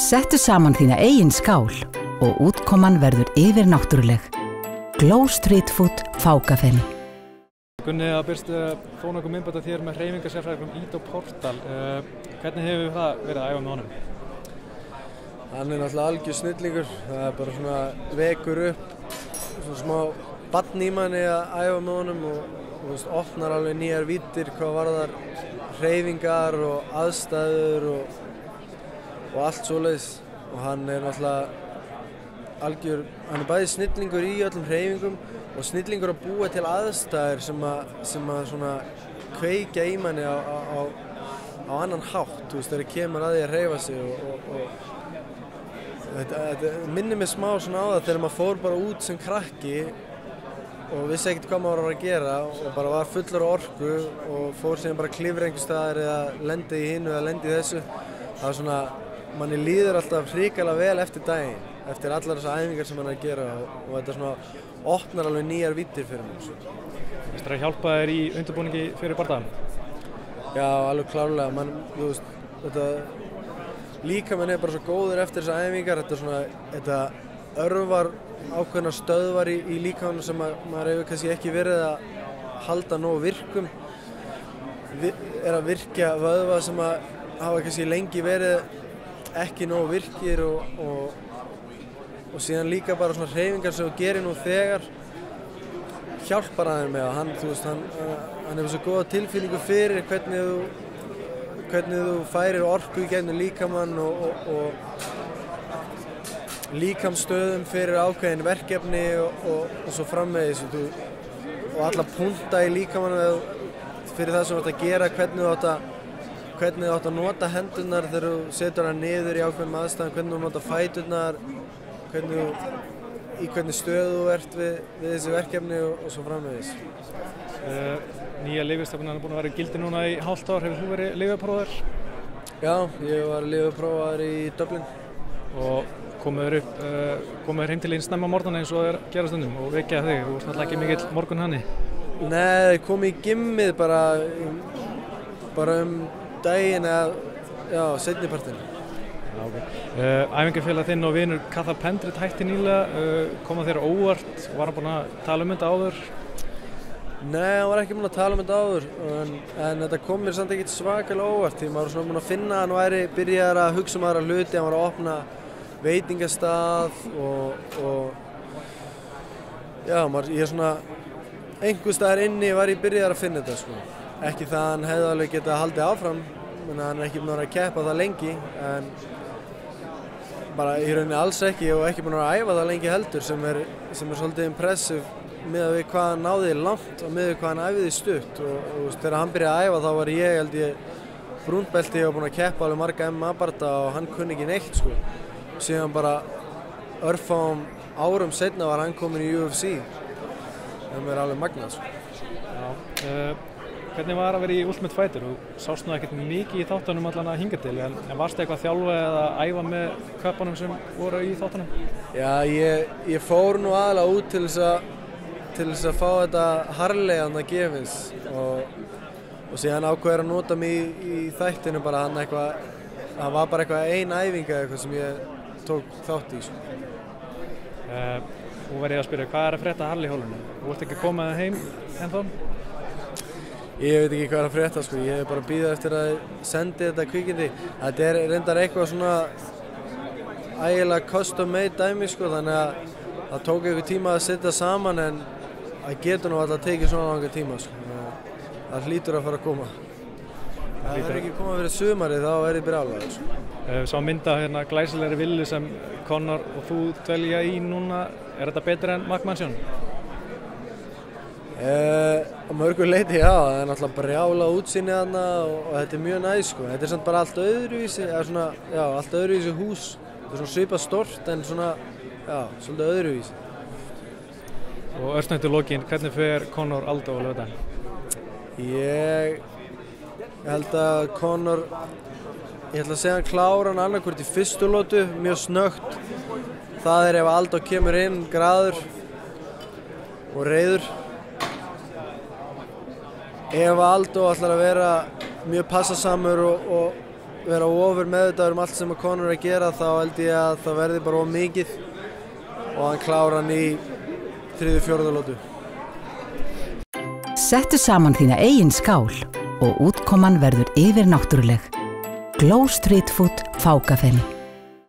Settu saman þína eigin skál og útkoman verður yfirnáttúruleg. Glow Street Food Fákafeni. Gunni, það byrst þó nokkuð myndband af þér með hreyfingasérfræðingum Ído Portal. Hvernig hefur það verið að æfa með honum? Hann náttúrulega algjör snillingur. Það bara svona vekur upp svona smá barn í manni að æfa með honum og opnar alveg nýjar víddir hvað varðar hreyfingar og aðstæður og allt svoleiðis. Og hann náttúrulega hann bæði snillingur í öllum hreyfingum og snillingur að búa til aðstæður sem að svona kveikja í manni á annan hátt, þegar kemur að því að hreyfa sig og þetta minnir mig smá svona á það þegar maður fór bara út sem krakki og vissi ekkert hvað maður var að gera og bara var fullur af orku og fór síðan bara að klifra einhvers staðar eða lendi í hinu eða lendi í þessu. Það var svona, manni líður alltaf hrikalega vel eftir daginn, eftir allar þessar æfingar sem hann er að gera og þetta svona opnar alveg nýjar víddir fyrir mér. Finnst þér að hjálpa þér í undirbúningi fyrir bardagann? Já, alveg klárlega. Þetta líkaminn er bara svo góður eftir þessar æfingar. Þetta örvar ákveðnar stöðvar í líkamanum sem maður hefur kannski ekki verið að halda nógu virkum. Er að virkja vöðva sem að hafa kannski lengi verið ekki nógu virkir og síðan líka bara svona hreyfingar sem þú gerir nú þegar hjálpar aðeins með það. Hann hefur svo góða tilfinningu fyrir hvernig þú færir orku í gegnum líkamann og líkamsstöðum fyrir ákveðin verkefni og svo framvegis og alla punta í líkamann fyrir það sem þú átt að gera, hvernig þú átt að nota hendurnar þegar þú setur hann niður í ákveðnum aðstæðum, hvernig þú nota fæturnar, í hvernig stöðu þú ert við þessi verkefni og svo framvegis. Nýja lyfjastefnan er búin að vera í gildi núna í hálft ár. Hefur þú verið lyfjaprófaður? Já, ég var lyfjaprófaður í Dublin. Og komið þér heim til einn snemma morgun eins og gera stundum og vekja þig? Þú ert náttúrulega ekki mikill morgunhanni. Nei, ég kom í gymmið bara daginn eða seinnipartinn. Æfingafélag þinn og vinur Katha Pendrit hætti nýlega, kom það þér óvart? Var hann búinn að tala um þetta áður? Nei, hann var ekki búinn að tala um þetta áður en þetta kom mér samt ekkert svakalega óvart því maður var svona búinn að finna að hann væri byrjaður að hugsa um aðra hluti, hann var að opna veitingastað og já, ég svona einhvers staðar inni var ég byrjaður að finna þetta sko. Ekki það að hann hefði alveg getað haldið áfram, hann er ekki búinn að vera að keppa það lengi en bara í rauninni alls ekki og ekki búinn að vera að æfa það lengi heldur sem er svolítið impressive miðað við hvað hann náði langt og miðað við hvað hann æfiði stutt og þegar hann byrjaði að æfa þá var ég held ég brúnbelti og búinn að keppa alveg marga MMA-barda og hann kunni ekki neitt sko. Síðan bara örfáum árum seinna var hann komin í UFC. Það er alveg magnað sko. Já, hvernig var að vera í Ultimate Fighter? Þú sást nú ekkert mikið í þáttunum allan að hinga til en varstu eitthvað að þjálfa eða æfa með köpunum sem voru í þáttunum? Já, ég fór nú aðalega út til þess að fá þetta harðlega gefins og síðan ákveður að nota mig í þættinu bara hann eitthvað, það var bara ein æfinga eitthvað sem ég tók þátt í. Þú verið að spyrja, hvað er að frétta Harley-hólunum? Þú ert ekki komið heim ennþá? Ég veit ekki hvað er að frétta sko, ég hef bara bíðað eftir að sendi þetta kvikindi. Þetta er reyndar eitthvað svona ægilega custom made dæmi sko, þannig að það tók eitthvað tíma að setja saman en það getur nú alltaf tekið svona langa tíma sko. Það hlýtur að fara að koma. Það er ekki komað fyrir sumarið, þá er ég brjálaður sko. Sá mynda hérna glæsilegri villu sem Conor og þú dvelja í núna, er þetta betur en McMansion? Á mörgu leyti já, það er náttúrulega brjálað útsýni þarna og þetta er mjög næs sko. Þetta er samt bara allt öðruvísi, allt öðruvísi hús. Þetta er svona svipað stórt en svona, svolítið öðruvísi. Og örstugt í lokin, hvernig fer Conor Aldo á laugardaginn? Ég held að Conor, ég ætla að segja hann klára hann annarkvort í fyrstu lotu, mjög snöggt. Það er ef Aldo kemur inn graður og reiður. Ef Aldo ætlar að vera mjög passasamur og vera ofur meðvitaður allt sem Conor að gera, þá held ég að það verði bara of mikið og hann klára hann í 3./4. lotu. Settu saman þína eigin skál og útkoman verður yfirnáttúruleg. Glow Street Food Fákafeni.